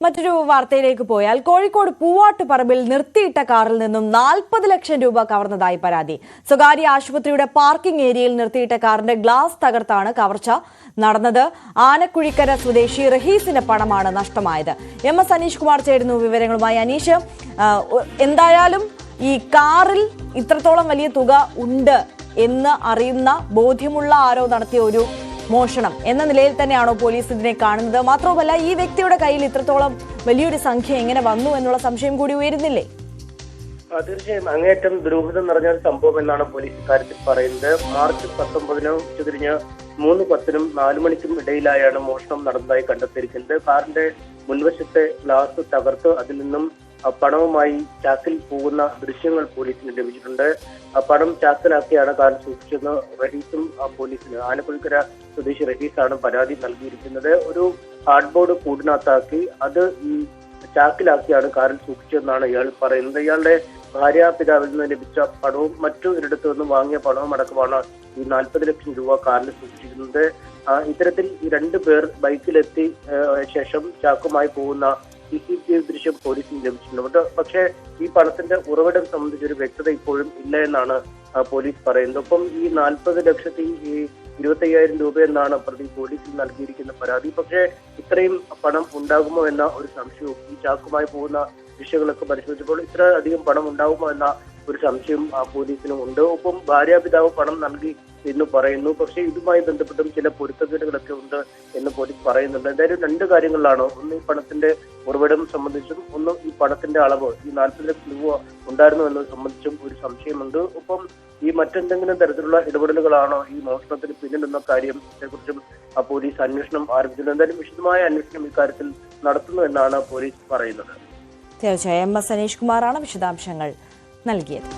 മറ്റൊരു വാർത്തയിലേക്ക് പോയാൽ കോഴിക്കോട് പൂവാട്ടുപറമ്പിൽ നിർത്തിയിട്ട കാറിൽ നിന്നും 40 ലക്ഷം രൂപ കവർന്നതായി പരാതി. സ്വകാര്യ ആശുപത്രിയുടെ പാർക്കിംഗ് ഏരിയയിൽ നിർത്തിയിട്ട കാറിന്റെ ഗ്ലാസ് തകർത്താണ് കവർച്ച നടന്നത്. ആനക്കുഴിക്കര സ്വദേശി റഹീസിന്റെ പണമാണ് നഷ്ടമായത്. MS അനീഷ് കുമാർ ചേരുന്നു വിവരങ്ങളുമായി. അനീഷ്, എന്തായാലും ഈ കാറിൽ ഇത്രത്തോളം വലിയ തുക ഉണ്ട് എന്ന് അറിയുന്ന ബോധ്യമുള്ള ആരോ നടത്തിയ ഒരു മോഷണം എന്ന നിലയിൽ തന്നെയാണോ പോലീസ് ഇതിനെ കാണുന്നത്? മാത്രവുമല്ല, ഈ വ്യക്തിയുടെ കയ്യിൽ ഇത്രത്തോളം വലിയൊരു സംഖ്യ എങ്ങനെ വന്നു എന്നുള്ള സംശയം കൂടി ഉയരുന്നില്ലേ? തീർച്ചയായും അങ്ങേയറ്റം ദുരൂഹത നിറഞ്ഞ ഒരു സംഭവം എന്നാണ് പോലീസ് ഇക്കാര്യത്തിൽ പറയുന്നത്. മാർച്ച് 19 ഉച്ചതിരിഞ്ഞ് 3:10 4 മണിക്കും ഇടയിലായാണ് മോഷണം നടന്നതായി കണ്ടെത്തിയിരിക്കുന്നത്. കാറിന്റെ മുൻവശത്തെ ഗ്ലാസ് തകർത്ത് അതിൽ നിന്നും പണവുമായി ചാക്കിൽ പോകുന്ന ദൃശ്യങ്ങൾ പോലീസിന് ലഭിച്ചിട്ടുണ്ട്. പണം ചാക്കിലാക്കിയാണ് കാർ സൂക്ഷിച്ചെന്ന് റഹീസും പോലീസിന് ആനക്കുഴിക്കര സ്വദേശി റഹീസാണ് പരാതി നൽകിയിരിക്കുന്നത്. ഒരു ഹാർഡ്ബോർഡ് കൂടിനകത്താക്കി അത് ഈ ചാക്കിലാക്കിയാണ് കാറിൽ സൂക്ഷിച്ചതെന്നാണ് ഇയാൾ പറയുന്നത്. ഇയാളുടെ ഭാര്യാപിതാവിൽ നിന്ന് ലഭിച്ച പണവും മറ്റു ഒരിടത്തു നിന്നും വാങ്ങിയ പണവും അടക്കമാണ് ഈ 40 ലക്ഷം രൂപ കാറിൽ സൂക്ഷിച്ചിരുന്നത്. ഇത്തരത്തിൽ ഈ 2 പേർ ബൈക്കിലെത്തി ശേഷം ചാക്കുമായി പോകുന്ന CCTV ദൃശ്യം പോലീസിന് ലഭിച്ചിട്ടുണ്ട്. പക്ഷേ ഈ പണത്തിന്റെ ഉറവിടം സംബന്ധിച്ചൊരു വ്യക്തത ഇപ്പോഴും ഇല്ല എന്നാണ് പോലീസ് പറയുന്നത്. ഒപ്പം ഈ 40,25,000 രൂപ എന്നാണ് പ്രതി പോലീസിൽ നൽകിയിരിക്കുന്ന പരാതി. പക്ഷേ ഇത്രയും പണം ഉണ്ടാകുമോ എന്ന ഒരു സംശയവും ഈ ചാക്കുമായി പോകുന്ന ദൃശ്യങ്ങളൊക്കെ പരിശോധിച്ചപ്പോൾ ഇത്ര അധികം പണം ഉണ്ടാകുമോ എന്ന ഒരു സംശയം പോലീസിനും ഉണ്ട്. ഒപ്പം ഭാര്യാപിതാവ് പണം നൽകി എന്ന് പറയുന്നു. പക്ഷേ ഇതുമായി ബന്ധപ്പെട്ടും ചില പൊരുത്തക്കേടുകളൊക്കെ ഉണ്ട് എന്ന് പോലീസ് പറയുന്നുണ്ട്. എന്തായാലും 2 കാര്യങ്ങളിലാണ്. ഒന്ന് ഈ പണത്തിന്റെ ഉറവിടം സംബന്ധിച്ചും ഒന്ന് ഈ പണത്തിന്റെ അളവ് ഈ 40 ലക്ഷം രൂപ ഉണ്ടായിരുന്നു എന്നത് സംബന്ധിച്ചും ഒരു സംശയമുണ്ട്. ഒപ്പം ഈ മറ്റെന്തെങ്കിലും തരത്തിലുള്ള ഇടപെടലുകളാണോ ഈ മോഷണത്തിന് പിന്നിലെന്ന കാര്യത്തെക്കുറിച്ചും പോലീസ് അന്വേഷണം ആരംഭിച്ചിട്ടുണ്ട്. എന്തായാലും വിശദമായ അന്വേഷണം ഇക്കാര്യത്തിൽ നടത്തുന്നു എന്നാണ് പോലീസ് പറയുന്നത്. തീർച്ചയായും MS അനീഷ് കുമാറാണ് വിശദാംശങ്ങൾ നൽകിയത്.